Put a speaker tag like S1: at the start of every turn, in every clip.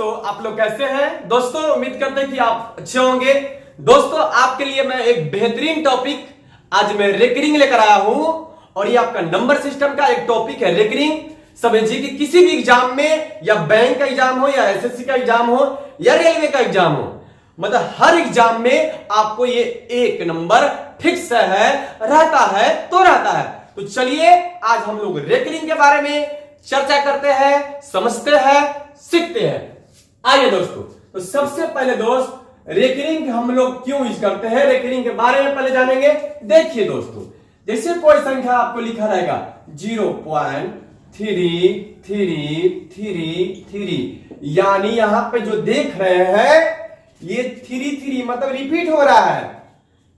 S1: दोस्तों, आप लोग कैसे हैं? दोस्तों उम्मीद करते हैं कि आप अच्छे होंगे। दोस्तों आपके लिए मैं एक बेहतरीन टॉपिक आज मैं रेकरिंग लेकर आया हूं और ये आपका नंबर सिस्टम का एक टॉपिक है रेकरिंग। समझिए कि किसी भी एग्जाम में या बैंक का एग्जाम हो या एसएससी का एग्जाम हो या रेलवे का एग्जाम हो, मतलब हर एग्जाम में आपको ये एक नंबर फिक्स है, रहता है। तो चलिए आज हम लोग रेकरिंग के बारे में चर्चा करते हैं, समझते हैं, सीखते हैं। आइए दोस्तों, तो सबसे पहले दोस्त रेकरिंग हम लोग क्यों यूज करते हैं, रेकरिंग के बारे में पहले जानेंगे। देखिए दोस्तों, जैसे कोई संख्या आपको लिखा रहेगा 0.3333, यानी यहां पे जो देख रहे हैं ये 33 मतलब रिपीट हो रहा है।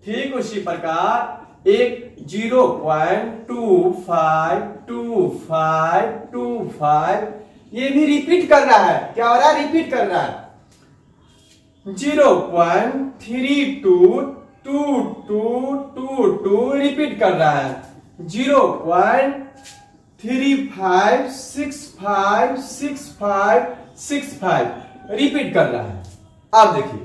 S1: ठीक उसी प्रकार एक 0.252525 ये भी रिपीट कर रहा है। क्या हो रहा है? रिपीट कर रहा है। 0.322222 रिपीट कर रहा है। 0.35656565 रिपीट कर रहा है। आप देखिए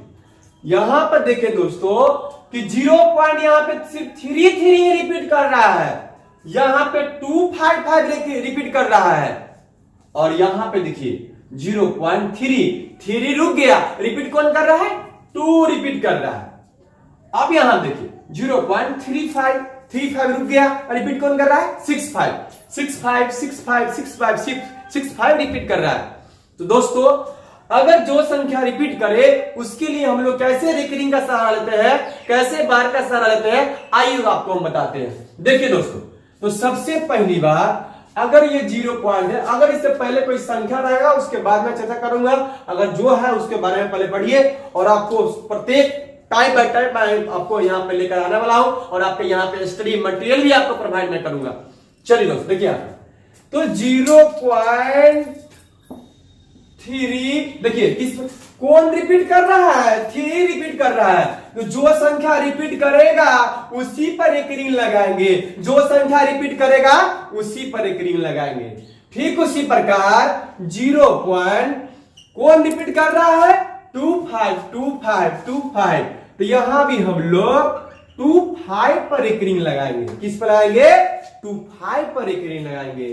S1: यहां पर देखिए दोस्तों कि 0 पॉइंट यहां पे सिर्फ 33 रिपीट कर रहा है, यहां पे 255 रिपीट कर रहा है और यहां पे देखिए 0.3 रुक गया, रिपीट कौन कर रहा है? 2 रिपीट कर रहा है। अब यहां देखिए 0.35 रुक गया, रिपीट कौन कर रहा है? 65 रिपीट कर रहा है। तो दोस्तों अगर जो संख्या रिपीट करे उसके लिए हम लोग कैसे रेकरिंग का सहारा लेते हैं, कैसे बार का सहारा लेते हैं, आइए आपको हम बताते हैं। देखिए दोस्तों, तो सबसे पहली बार अगर ये 0 पॉइंट है, अगर इससे पहले कोई संख्या रहेगा उसके बाद में चर्चा करूंगा। अगर जो है उसके बारे में पहले पढ़िए और आपको प्रत्येक टाइप बाय टाइप मैं आपको यहाँ पे लेकर आने वाला हूं और आपके यहाँ पे स्टडी मटेरियल भी आपको प्रोवाइड मैं करूंगा। चलिए दोस्तों देखिए, तो 0.3 देखिए किस कौन रिपीट कर रहा है? 3 रिपीट कर रहा है। तो जो संख्या रिपीट करेगा उसी पर एक रिंग लगाएंगे, जो संख्या रिपीट करेगा उसी पर एक रिंग लगाएंगे। ठीक उसी प्रकार 0 पॉइंट कौन रिपीट कर रहा है? 25 तो यहां भी हम लोग 25 पर एक रिंग लगाएंगे। किस पर लगाएंगे? 25 पर एक रिंग लगाएंगे।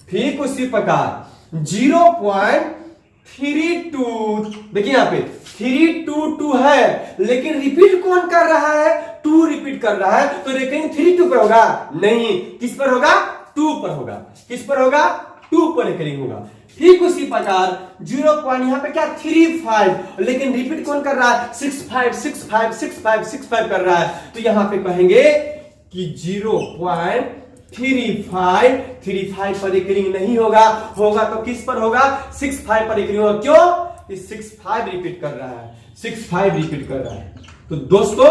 S1: ठीक उसी प्रकार 0.32 देखिए यहां पे 322 है, लेकिन रिपीट कौन कर रहा है? 2 रिपीट कर रहा है। तो रेकरिंग 32 पर होगा? नहीं, किस पर होगा? 2 पर होगा। किस पर होगा? 2 पर रेकरिंग होगा। ठीक उसी प्रकार 0 पॉइंट यहां पे क्या 35, लेकिन रिपीट कौन कर रहा है? 65 कर रहा है। तो यहां पे कहेंगे कि 0.35 पर एक रिंग नहीं होगा, होगा तो किस पर होगा? 65 पर एक रिंग होगा। क्यों? कि 65 रिपीट कर रहा है, 65 रिपीट कर रहा है। तो दोस्तों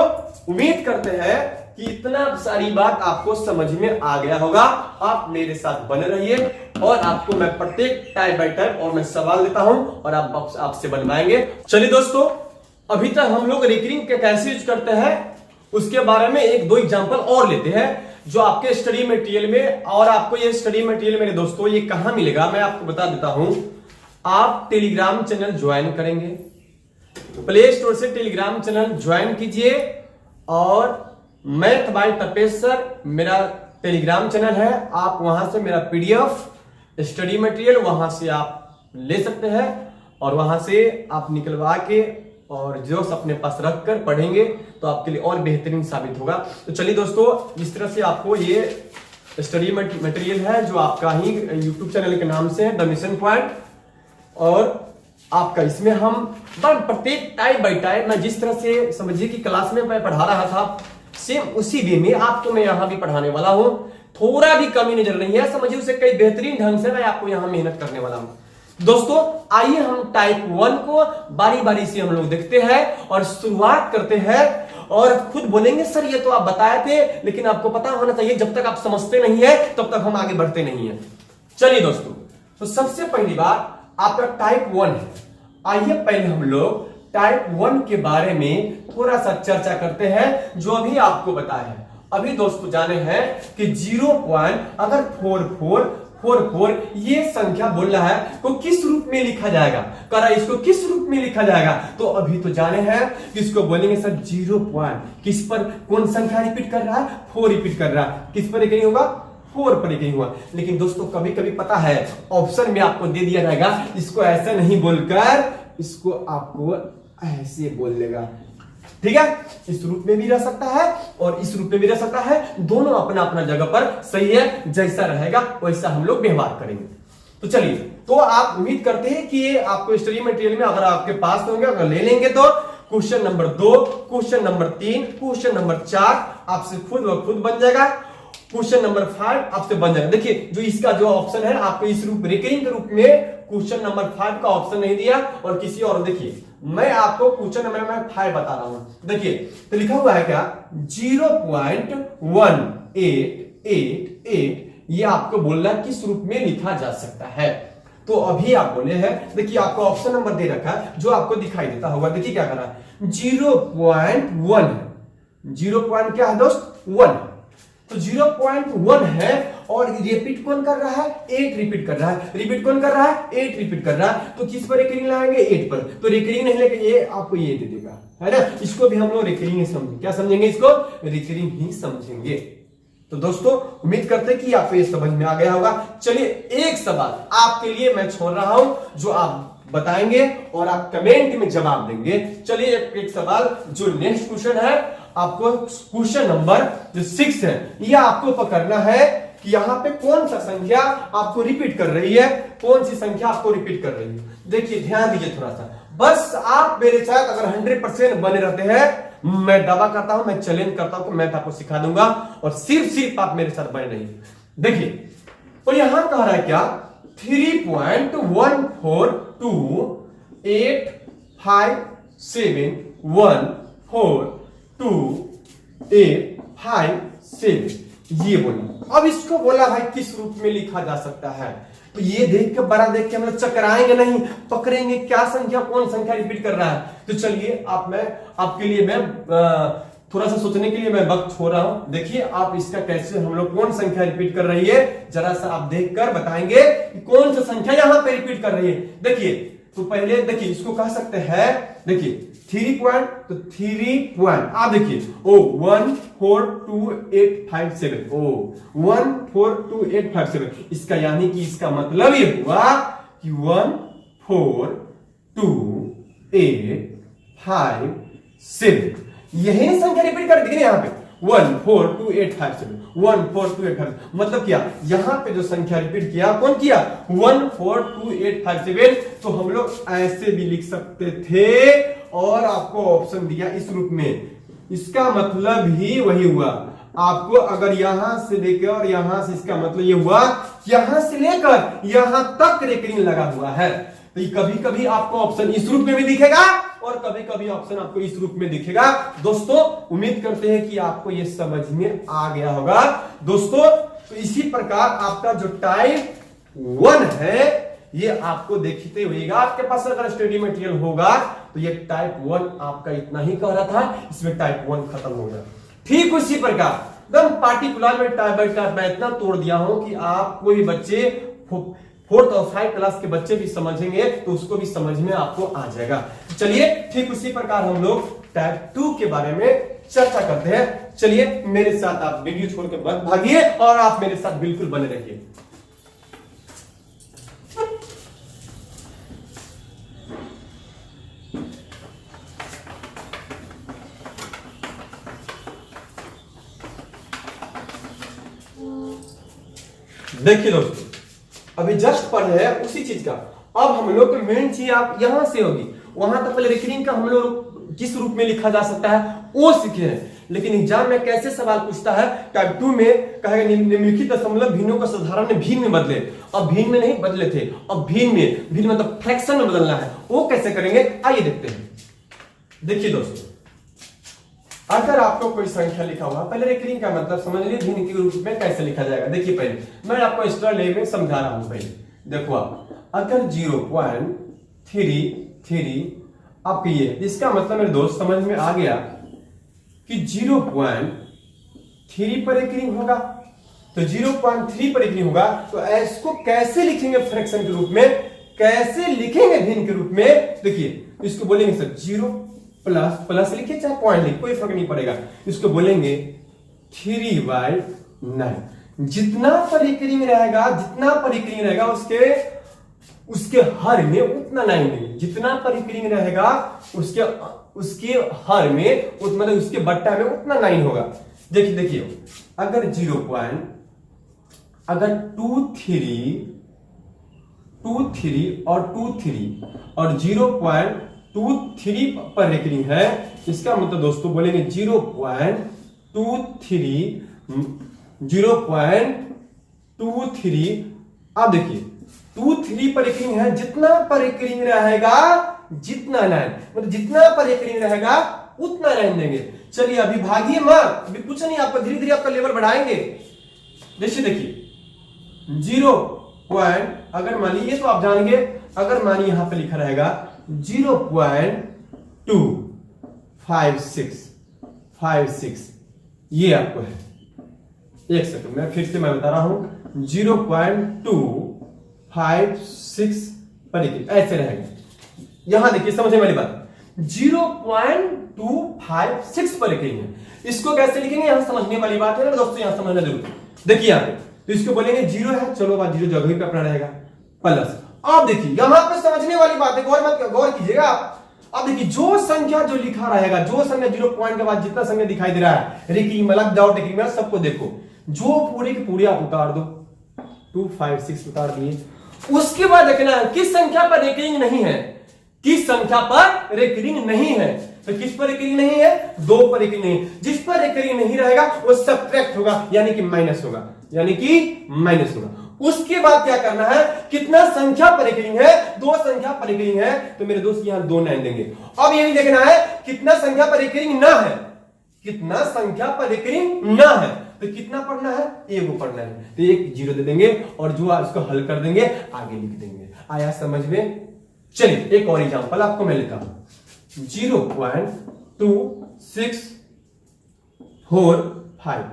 S1: उम्मीद करते हैं कि इतना सारी बात आपको समझ में आ गया होगा। आप मेरे साथ बने रहिए और आपको मैं प्रत्येक टाइप बाय टाइप और मैं सवाल देता हूं और आप आपसे बनवाएंगे। चलिए दोस्तों, अभी तक हम लोग रेकरिंग के कैसे यूज करते हैं उसके बारे में एक दो एग्जांपल और लेते हैं जो आपके स्टडी मटेरियल में। और आपको ये स्टडी मटेरियल मेरे दोस्तों ये कहां मिलेगा मैं आपको बता देता हूं। आप टेलीग्राम चैनल ज्वाइन करेंगे, प्ले स्टोर से टेलीग्राम चैनल ज्वाइन कीजिए और मैथ बाय तपेश्वर मेरा टेलीग्राम चैनल है। आप वहां से मेरा पीडीएफ स्टडी मटेरियल वहां से आप ले सकते हैं और वहां से आप निकलवा के और जो अपने पास रख कर पढ़ेंगे तो आपके लिए और बेहतरीन साबित होगा। तो चलिए दोस्तों, इस तरह से आपको ये स्टडी मटेरियल है जो आपका ही यूट्यूब चैनल के नाम से है द मिशन पॉइंट, और आपका इसमें हम प्रत्येक टाइप बाय टाइप मैं जिस तरह से समझिए कि क्लास में मैं पढ़ा रहा था सेम उसी वे में आपको मैं यहां भी पढ़ाने वाला हूं। थोड़ा भी कमी नजर नहीं है, समझिए उसे कई बेहतरीन ढंग से मैं आपको यहां मेहनत करने वाला हूं। दोस्तों आइए हम टाइप 1 को बारी बारी से हम लोग देखते हैं और शुरुआत करते हैं। और खुद बोलेंगे सर ये तो आप बताए थे, लेकिन आपको पता होना चाहिए जब तक आप समझते नहीं है तब तक हम आगे बढ़ते नहीं है। चलिए दोस्तों, तो सबसे पहली बात आपका टाइप 1 है। आइए पहले हम लोग टाइप 1 के बारे में थोड़ा सा चर्चा करते हैं जो अभी आपको बताया है। अभी दोस्तों जाने हैं कि 0 पॉइंट अगर 44 4 ये संख्या बोल रहा है को किस रूप में लिखा जाएगा, कह रहा है इसको किस रूप में लिखा जाएगा। तो अभी तो जाने हैं कि इसको बोलेंगे सर 0 पॉइंट, किस पर कौन संख्या रिपीट कर रहा है, 4 रिपीट कर रहा है, किस पर एक होगा 4 पर एक हुआ। लेकिन दोस्तों कभी कभी पता है ऑप्शन में आपको दे दिया जाएगा, इसको ऐसे नहीं बोलकर इसको आपको ऐसे बोल देगा, ठीक है। इस रूप में भी रह सकता है और इस रूप में भी रह सकता है, दोनों अपना अपना जगह पर सही है, जैसा रहेगा वैसा हम लोग व्यवहार करेंगे। तो चलिए, तो आप उम्मीद करते हैं कि ये आपको स्टडी मटेरियल में अगर आपके पास होंगे, अगर ले लेंगे तो question number 2, question number 3, question number 4 आपसे खुद व खुद बन जाएगा, क्वेश्चन नंबर 5 आपसे बन जाएगा। देखिए जो इसका जो ऑप्शन है आपको इस रूप रिकरिंग के रूप में क्वेश्चन नंबर 5 का ऑप्शन नहीं दिया और किसी और, देखिए मैं आपको क्वेश्चन नंबर 5 बता रहा हूं, देखिए तो लिखा हुआ है क्या 0.1888, ये आपको बोलना किस रूप में लिखा जा सकता है। तो अभी आप बोले हैं, देखिए आपको ऑप्शन नंबर दे रखा है जो आपको दिखाई देता होगा, देखिए क्या कर रहा है 0.1 है, 0 पॉइंट क्या है दोस्त 1, तो 0.1 है और रिपीट कौन कर रहा है 8 रिपीट कर रहा है, रिपीट कौन कर रहा है 8 रिपीट कर रहा है। तो किस पर रिकरिंग लाएंगे 8 पर, तो रिकरिंग नहीं लेके ये आपको ये दे देगा, है ना। इसको भी हम लोग रिकरिंग ही समझेंगे, क्या समझेंगे इसको रिकरिंग ही समझेंगे। तो दोस्तों उम्मीद करते हैं कि आपको ये समझ में आ गया होगा। चलिए एक सवाल आपके लिए मैं छोड़ रहा हूं जो आप बताएंगे और आप कमेंट में जवाब देंगे। चलिए एक सवाल जो नेक्स्ट क्वेश्चन है, आपको क्वेश्चन नंबर जो 6 है, ये आपको पकड़ना है कि यहाँ पे कौन सा संख्या आपको रिपीट कर रही है, कौन सी संख्या आपको रिपीट कर रही है। देखिए ध्यान दीजिए थोड़ा सा, बस आप मेरे साथ अगर 100% बने रहते हैं, मैं दावा करता हूं, मैं चैलेंज करता हूं कि मैं आपको सिखा दूंगा और सिर्फ आप मेरे साथ बने रहिए। देखिए तो यहां कह रहा है क्या 3.142857142857 ये बोला। अब इसको बोला भाई किस रूप में लिखा जा सकता है, तो ये देख के बड़ा देख के हम लोग चकराएंगे नहीं, पकड़ेंगे क्या संख्या कौन संख्या रिपीट कर रहा है। तो चलिए आपके लिए मैं थोड़ा सा सोचने के लिए मैं वक्त छोड़ रहा हूं। देखिए आप इसका कैसे हम लोग कौन संख्या रिपीट कर रही है, जरा सा आप देखकर बताएंगे कि कौन सा संख्या यहां पे रिपीट कर रही है। देखिए तो पहले देखिए इसको कह सकते हैं, देखिए 3 पॉइंट, तो 3 पॉइंट आप देखिए 142857 142857, इसका यानी कि इसका मतलब ये हुआ कि 142857 यही संख्या रिपीट कर दी यहां पे 142857 मतलब क्या यहां पे जो संख्या रिपीट किया कौन किया 142857। तो हम लोग ऐसे भी लिख सकते थे और आपको ऑप्शन दिया इस रूप में, इसका मतलब ही वही हुआ। आपको अगर यहां से लेकर और यहां से, इसका मतलब ये हुआ यहां से लेकर यहां तक रिकरिंग लगा हुआ है। तो कभी कभी आपको ऑप्शन इस रूप में भी दिखेगा और कभी कभी ऑप्शन आपको इस रूप में दिखेगा। दोस्तों उम्मीद करते हैं कि आपको यह समझ में आ गया होगा। दोस्तों तो इसी प्रकार आपका जो टाइप 1 है ये आपको देखते हुएगा, आपके पास अगर स्टडी मटेरियल होगा तो ये टाइप 1 आपका इतना ही कह रहा था, इसमें टाइप 1 खत्म हो गया। ठीक उसी प्रकार एकदम पार्टिकुलर में टाइप बाय टाइप मैं इतना तोड़ दिया हूं कि आप कोई बच्चे 4th और 5th क्लास के बच्चे भी समझेंगे तो उसको भी समझ में आपको आ जाएगा। चलिए ठीक उसी प्रकार हम लोग टाइप 2 के बारे में चर्चा करते हैं। चलिए मेरे साथ आप वीडियो छोड़ के मत भागिए और आप मेरे साथ बिल्कुल बने रहिए। देखिए दोस्तों अभी जस्ट पढ़ रहे हैं उसी चीज का, अब हम लोग को मेन चीज आप यहां से होगी, वहां तक पहले रिकरिंग का हम लोग किस रूप में लिखा जा सकता है वो सीखे हैं। लेकिन एग्जाम में कैसे सवाल पूछता है, टाइप 2 में कहेगा निम्नलिखित दशमलव भिन्नों का साधारण भिन्न में बदले, अब भिन्न में नहीं बदले थे, अब भिन्न मतलब फ्रैक्शन में बदलना है, वो कैसे करेंगे आइए देखते हैं। देखिए दोस्तों अगर आपको कोई संख्या लिखा हुआ, पहले रिकरिंग का मतलब समझ लीजिए भिन्न के रूप में कैसे लिखा जाएगा। देखिए पहले मैं आपको एक्स्ट्रा ले में समझा रहा हूं। पहले देखो आप अगर 0.33 आप ये, इसका मतलब मेरे दोस्त समझ में आ गया कि 0.3 पर रिकरिंग होगा तो 0.3 पर इक्वलिंग होगा। तो इसको कैसे लिखेंगे फ्रैक्शन के रूप में, कैसे लिखेंगे भिन्न के रूप में? देखिए इसको बोलेंगे सर 0 प्लस, प्लस लिखिए चाहे पॉइंट लिखिए, कोई फर्क नहीं पड़ेगा। इसको बोलेंगे 3/9। जितना परिक्रिंग रहेगा, जितना परिक्रिंग रहेगा उसके हर में उतना 9 देंगे। जितना परिक्रिंग रहेगा उसके हर में मतलब उसके बट्टा में उतना 9 होगा। देखिए अगर 2 3 और 2 3 और 0.23 पर रेकरिंग है, इसका मतलब दोस्तों बोलेंगे 0.23। अब देखिए 2 3 पर रेकरिंग है, जितना पर रेकरिंग रहेगा जितना 9, मतलब जितना पर रेकरिंग रहेगा उतना 9 देंगे। चलिए अभी भागिए मत, अभी कुछ नहीं, आपको धीरे धीरे आपका लेवल बढ़ाएंगे। देखिए 0 पॉइंट, अगर मानिए तो आप जानेंगे, अगर मानिए यहां पे लिखा रहेगा 0.256, ये आपको है। एक सेकंड मैं फिर से मैं बता रहा हूं, 0.256 पर ऐसे रहेगा। यहां देखिए समझने वाली बात, 0.256 पर लिखेंगे। इसको कैसे लिखेंगे यहां समझने वाली बात है ना दोस्तों, यहां समझना जरूर। देखिए यहां पे तो इसको बोलेंगे 0 है, चलो बात 0 जगह पे अपना रहेगा प्लस। अब देखिए यहां पे समझने वाली बात है, गौर कीजिएगा आप। अब देखिए जो संख्या जो लिखा रहेगा, जो संख्या 0 पॉइंट के बाद जितना संख्या दिखाई दे रहा है, रेखी मतलब डाउट रेखी में सबको देखो, जो पूरे की पूरी आप उतार दो, 256 उतार दिए। उसके बाद देखना है किस संख्या पर रेकरिंग नहीं है, किस संख्या पर रेकरिंग नहीं है। तो किस पर रेकरिंग नहीं है? 2 पर रेकरिंग नहीं। जिस पर रेकरिंग नहीं रहेगा वो सब्ट्रैक्ट होगा, यानी कि माइनस होगा, यानी कि माइनस होगा। उसके बाद क्या करना है, कितना संख्या पर रेकरिंग है? 2 संख्या पर रेकरिंग है, तो मेरे दोस्त यहां 2 9 देंगे। अब ये भी देखना है कितना संख्या पर रेकरिंग ना है, कितना संख्या पर रेकरिंग ना है, तो कितना पढ़ना है? एगो पढ़ना है, तो एक 0 दे देंगे और जो इसको हल कर देंगे आगे लिख देंगे। आया समझ में? चलिए एक और एग्जांपल आपको मैं लेता हूं, 0.2645।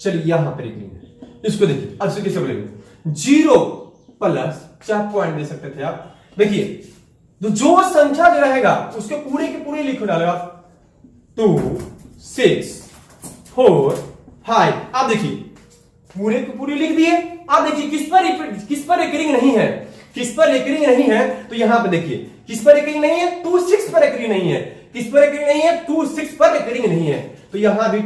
S1: चलिए यहां पर रेकरिंग है, इसको देखिए। अब इसको कैसे बोलेंगे? 0 प्लस, चाहे पॉइंट दे सकते थे आप। देखिए तो जो संख्या जो रहेगा उसके पूरे के पूरे लिखो डालो आप, 2 6 4 5। आप देखिए पूरे के पूरे लिख दिए। आप देखिए किस पर रेकरिंग नहीं है, किस पर रेकरिंग नहीं है, तो यहां पे देखिए किस पर रेकरिंग नहीं है? 26 पर रेकरिंग नहीं है। किस पर रेकरिंग नहीं है? 26 पर रेकरिंग नहीं है। तो यहां भी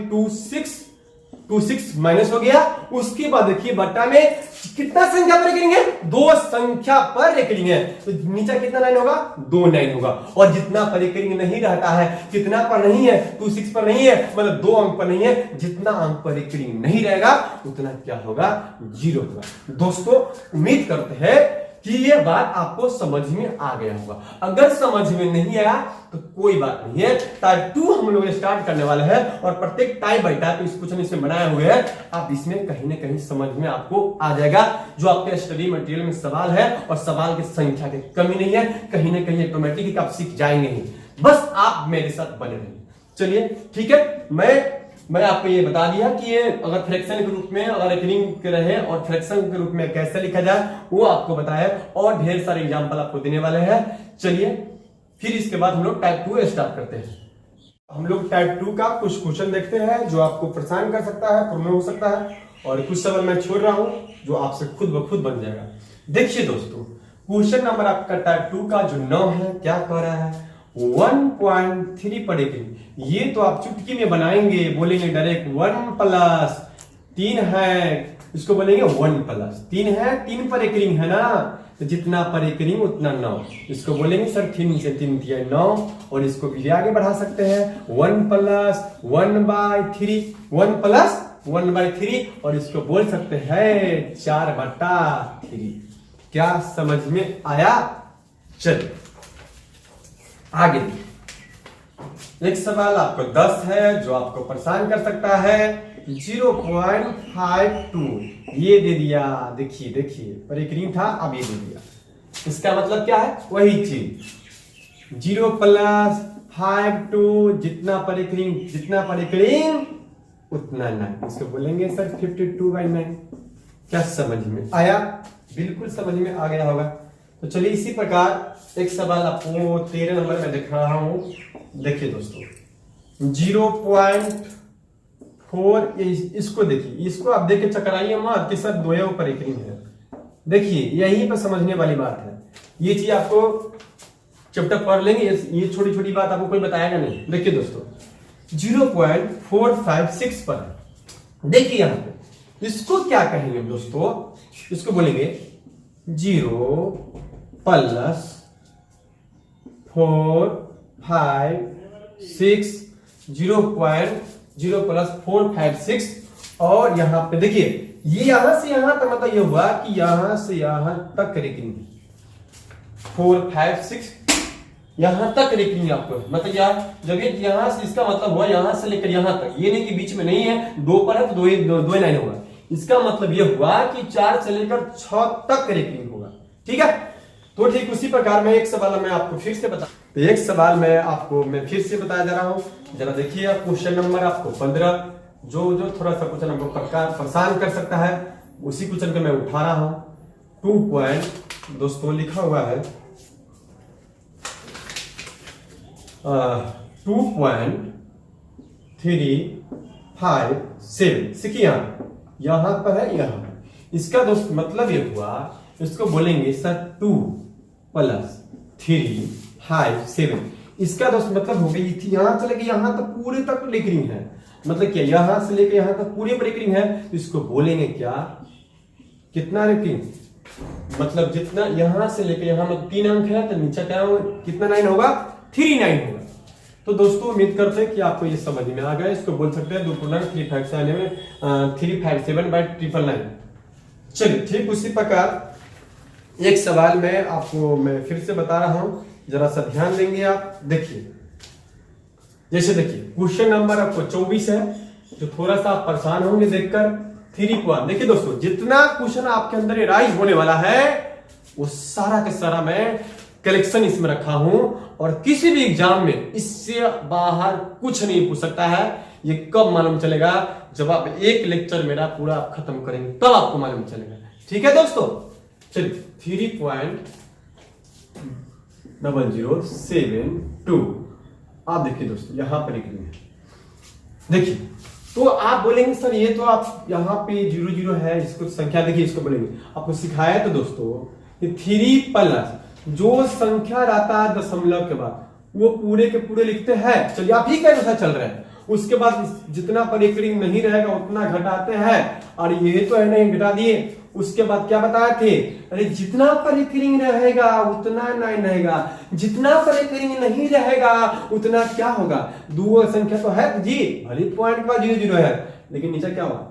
S1: 26 माइनस हो गया। उसके बाद देखिए बट्टा में कितना संख्या पर रेकरिंग है? 2 संख्या पर रेकरिंग है, तो नीचे कितना 9 होगा? 2 9 होगा। और जितना पर रेकरिंग नहीं रहता है, कितना पर नहीं है? 26 पर नहीं है, मतलब 2 अंक पर नहीं है, जितना अंक पर रेकरिंग नहीं रहेगा उतना क्या होगा? 0 होगा। दोस्तों उम्मीद करते हैं कि ये बात आपको समझ में आ गया होगा। अगर समझ में नहीं आया तो कोई बात नहीं है, टाइप 2 हम लोग स्टार्ट करने वाले हैं और प्रत्येक टाइप बाय टाइप इस क्वेश्चन इसमें बनाए हुए हैं। आप इसमें कहीं ना कहीं समझ में आपको आ जाएगा। जो आपके स्टडी मटेरियल में सवाल है और सवाल की संख्या की कमी नहीं है, कहीं ना कहीं ऑटोमेटिक आप सीख जाएंगे ही। बस आप मेरे साथ बने रहिए। चलिए ठीक है, मैं आपको ये बता दिया कि ये अगर फ्रैक्शन के रूप में अगर रेकरिंग रहे और फ्रैक्शन के रूप में कैसे लिखा जाए वो आपको बताया, और ढेर सारे एग्जांपल आपको देने वाले हैं। चलिए फिर इसके बाद हम लोग टाइप 2 स्टार्ट करते हैं। हम लोग टाइप 2 का कुछ क्वेश्चन देखते हैं जो आपको परेशान कर सकता है, प्रॉब्लम हो सकता है, और कुछ सवाल मैं छोड़ रहा हूं जो आपसे खुद ब खुद बन जाएगा। देखिए दोस्तों क्वेश्चन नंबर आपका टाइप 2 का जो 9 है, क्या कह रहा है? 1.3 पर रेकरिंग। ये तो आप चुटकी में बनाएंगे, बोलेंगे डायरेक्ट 1 प्लस 3 है, इसको बोलेंगे 1 प्लस 3 है, 3 पर रेकरिंग है ना, तो जितना पर रेकरिंग उतना 9। इसको बोलेंगे सर 3 से 3 दिया 9, और इसको भी आगे बढ़ा सकते हैं 1 प्लस 1/3, 1 प्लस 1/3, और इसको बोल सकते हैं 4/3। क्या समझ में आया? चलिए आगे एक सवाल आपको 10 है जो आपको परेशान कर सकता है। 0.52 ये दे दिया, देखिए पर रेकरिंग था, अब ये दे दिया। इसका मतलब क्या है? वही चीज 0 प्लस 52, जितना पर रेकरिंग उतना 9। इसको बोलेंगे सर 52/9। क्या समझ में आया? बिल्कुल समझ में आ गया होगा। तो चलिए इसी प्रकार एक सवाल आपको 13 नंबर में दिख रहा हूं। देखिए दोस्तों 0.4, इसको देखिए, इसको आप देख के चकराइए मत कि सर 2 ऊपर एक रिंग है। देखिए यहीं पर समझने वाली बात है। ये चीज आपको जब तक पढ़ लेंगे ये छोटी छोटी बात आपको कोई बताएगा नहीं। देखिए दोस्तों 0.456 पर देखिए यहां पे इसको क्या कहेंगे दोस्तों? इसको बोलेंगे 0.456 0.456 और यहां पे देखिए ये यहां से यहां तक मतलब ये हुआ कि यहां से यहां तक रेखनी 456 यहां तक रेखनी आपको, मतलब यार जब ये यहां से इसका मतलब हुआ यहां से लेकर यहां तक, ये नहीं कि बीच में नहीं है 2 पर है तो 2 लाइन होगा। इसका मतलब ये हुआ कि 4 से लेकर 6 तक रेखनी होगा। ठीक है, तो ठीक उसी प्रकार में एक सवाल मैं आपको फिर से बता फिर से बताया जा रहा हूं। जरा देखिए आप क्वेश्चन नंबर आपको 15 जो थोड़ा सा क्वेश्चन हमको परेशान कर सकता है उसी क्वेश्चन को मैं उठा रहा हूं। 2 पॉइंट दोस्तों लिखा हुआ है 2.357 सीखिए यहां पर है यहां। इसका दोस्त मतलब ये हुआ, इसको बोलेंगे सर 2+357। इसका दोस्त मतलब हो गई थी यहां से लेके यहां तक पूरे तक लिख रही है, मतलब क्या यहां से लेके यहां तक पूरे पर लिख रही है। तो इसको बोलेंगे क्या, कितना रेखनी, मतलब जितना यहां से लेके यहां में 3 अंक है तो नीचे क्या कितना 9 होगा, 39 होगा। तो दोस्तों उम्मीद करते हैं कि आपको ये समझ में आ गया। इसको बोल सकते हैं 2.357/999। चलिए ठीक उसी प्रकार एक सवाल मैं आपको फिर से बता रहा हूं, जरा सा ध्यान देंगे आप। देखिए जैसे देखिए क्वेश्चन नंबर आपको 24 है, जो थोड़ा सा आप परेशान होंगे देखकर। 3 देखिए दोस्तों जितना क्वेश्चन आपके अंदर राइज होने वाला है वो सारा का सारा मैं कलेक्शन इसमें रखा हूं और किसी भी एग्जाम में इससे बाहर कुछ नहीं पूछ सकता है। ये कब मालूम चलेगा, जब आप एक लेक्चर मेरा पूरा आप खत्म करेंगे तब आपको मालूम चलेगा। ठीक है दोस्तों, चलिए 3.0072 आप देखिए दोस्तों यहां पर लिख लेंगे। देखिए तो आप बोलेंगे सर ये तो आप यहाँ पे 00 है, इसको संख्या देखिए, इसको बोलेंगे आपको सिखाया तो दोस्तों 3+ जो संख्या रहता है दशमलव के बाद वो पूरे के पूरे लिखते हैं। चलिए आप ही कैसा चल रहा है, उसके बाद जितना पर एक रिंग नहीं रहेगा उतना घटाते हैं, और ये तो है नहीं घटा दिए। उसके बाद क्या बताए थे, अरे जितना पर एक रिंग रहेगा उतना 9 रहेगा, जितना पर एक रिंग नहीं रहेगा उतना क्या होगा, 2 संख्या तो है जी, भले पॉइंट का 00 है लेकिन नीचे क्या होगा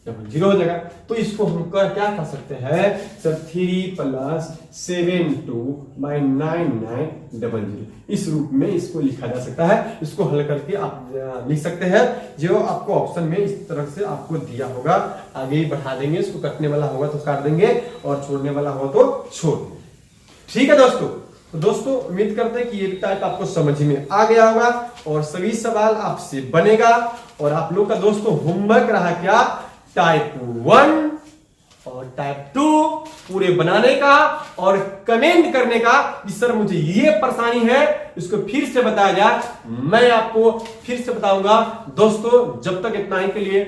S1: 0 हो जाएगा। तो इसको हम क्या कर सकते हैं सर 3+72/9900 इस रूप में इसको लिखा जा सकता है। इसको हल करके आप लिख सकते हैं, जो आपको ऑप्शन में इस तरह से आपको दिया होगा। आगे ही बढ़ा देंगे, इसको कटने वाला होगा तो काट देंगे और छोड़ने वाला होगा तो छोड़ देंगे। ठीक है दोस्तों, तो दोस्तों उम्मीद करते हैं कि ये टाइप आपको समझ में आ गया होगा और सभी सवाल आपसे बनेगा। और आप लोग का दोस्तों होमवर्क रहा क्या, टाइप 1 और टाइप 2 पूरे बनाने का और कमेंट करने का कि सर मुझे ये परेशानी है, इसको फिर से बताया जाए। मैं आपको फिर से बताऊंगा दोस्तों। जब तक इतना ही के लिए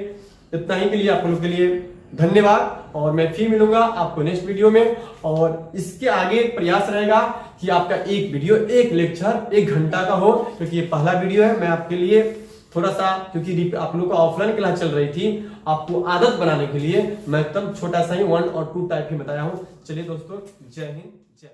S1: आप लोगों के लिए धन्यवाद, और मैं फिर मिलूंगा आपको नेक्स्ट वीडियो में। और इसके आगे प्रयास रहेगा कि आपका एक वीडियो, एक लेक्चर 1 घंटा का हो, क्योंकि ये पहला वीडियो है। मैं आपके लिए थोड़ा सा, क्योंकि आप लोगों का ऑफलाइन क्लास चल रही थी, आपको आदत बनाने के लिए मैं एकदम छोटा सा ही 1 और 2 टाइप ही बताया हूं। चलिए दोस्तों, जय हिंद, जय।